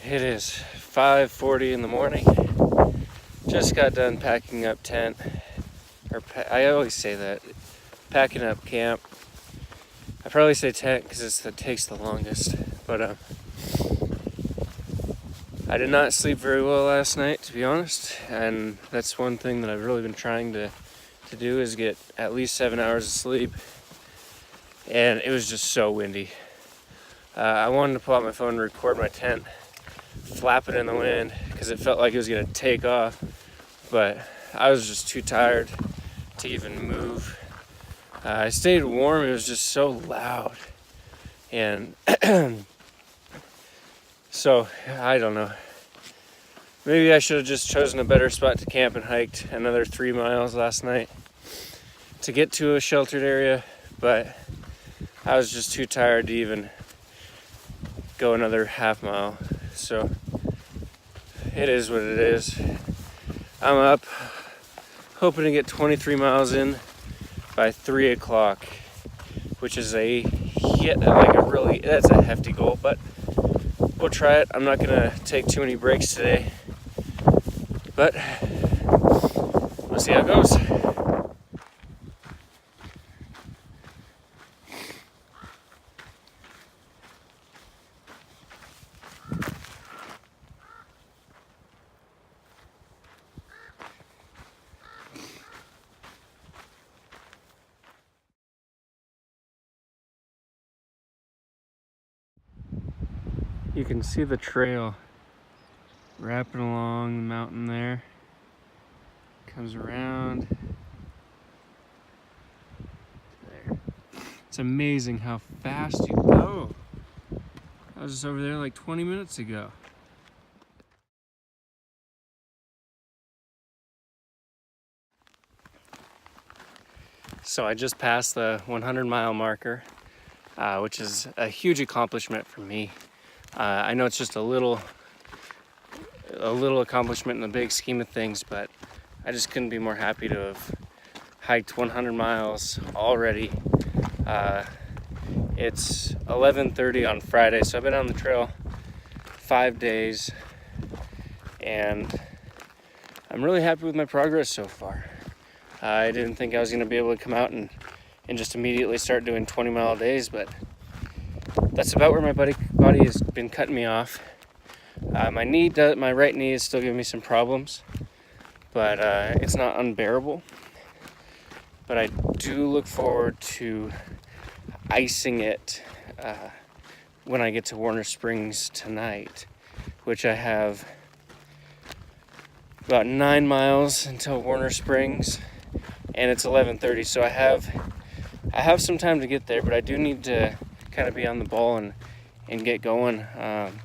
It is 5:40 in the morning. Just got done packing up tent. I always say that. Packing up camp. I probably say tent because it takes the longest. But I did not sleep very well last night, to be honest. And that's one thing that I've really been trying to do is get at least 7 hours of sleep. And it was just so windy. I wanted to pull out my phone and record my tent flapping in the wind because it felt like it was going to take off, but I was just too tired to even move. I stayed warm. It was just so loud, and so I don't know, maybe I should have just chosen a better spot to camp and hiked another 3 miles last night to get to a sheltered area, but I was just too tired to even go another half mile. So it is what it is. I'm up hoping to get 23 miles in by 3 o'clock, which is that's a hefty goal, but we'll try it. I'm not gonna take too many breaks today, but we'll see how it goes. You can see the trail wrapping along the mountain there. Comes around there. It's amazing how fast you go. I was just over there like 20 minutes ago. So I just passed the 100-mile marker, which is a huge accomplishment for me. I know it's just a little accomplishment in the big scheme of things, but I just couldn't be more happy to have hiked 100 miles already. It's 11:30 on Friday, so I've been on the trail 5 days, and I'm really happy with my progress so far. I didn't think I was going to be able to come out and just immediately start doing 20-mile days, but that's about where my body has been cutting me off. My right knee is still giving me some problems, but it's not unbearable. But I do look forward to icing it when I get to Warner Springs tonight, which I have about 9 miles until Warner Springs, and it's 11:30, so I have some time to get there, but I do need to kind of be on the ball and get going. I've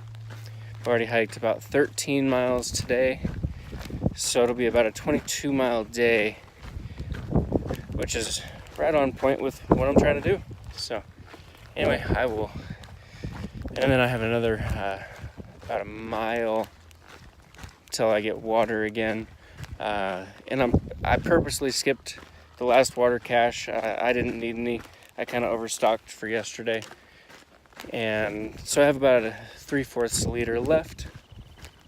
already hiked about 13 miles today, so it'll be about a 22-mile day, which is right on point with what I'm trying to do. So anyway, and then I have another about a mile till I get water again, and I purposely skipped the last water cache. I didn't need any. I kind of overstocked for yesterday, and so I have about a 3/4 liter left,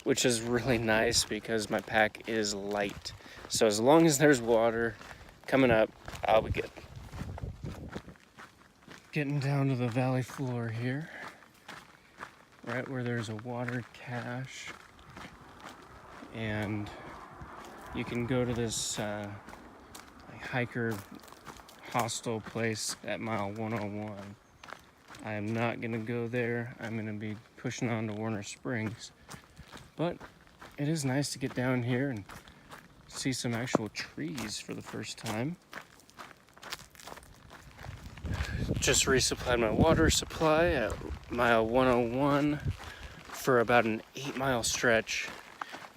which is really nice because my pack is light. So as long as there's water coming up, I'll be good. Getting down to the valley floor here, right where there's a water cache, and you can go to this hiker hostel place at mile 101. I am not gonna go there. I'm gonna be pushing on to Warner Springs, but it is nice to get down here and see some actual trees for the first time. Just resupplied my water supply at mile 101 for about an 8-mile stretch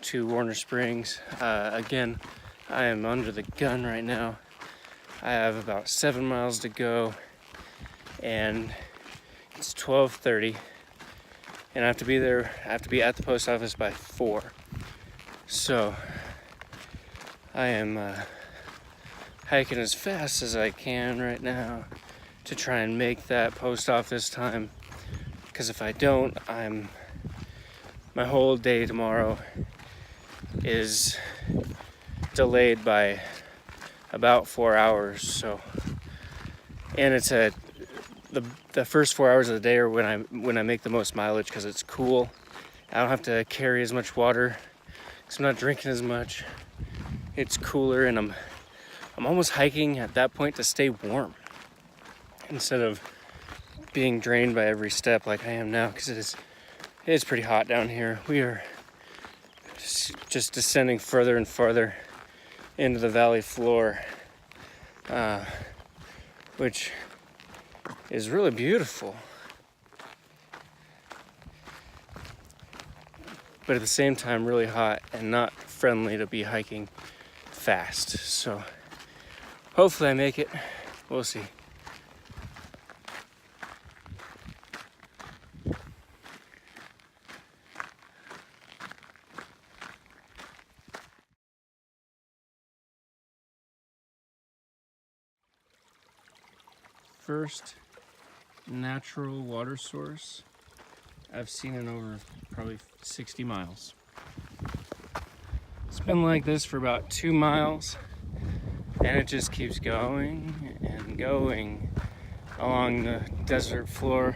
to Warner Springs. Again, I am under the gun right now. I have about 7 miles to go, and it's 12:30, and I have to be at the post office by 4. So I am hiking as fast as I can right now to try and make that post office time, because if I don't, I'm my whole day tomorrow is delayed by about 4 hours. So, and it's the first 4 hours of the day are when I make the most mileage because it's cool. I don't have to carry as much water because I'm not drinking as much. It's cooler, and I'm almost hiking at that point to stay warm instead of being drained by every step like I am now, because it is pretty hot down here. We are just descending further and farther into the valley floor, which is really beautiful. But at the same time really hot and not friendly to be hiking fast. So hopefully I make it. We'll see. First natural water source I've seen in over probably 60 miles. It's been like this for about 2 miles, and it just keeps going and going along the desert floor,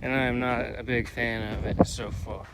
and I am not a big fan of it so far.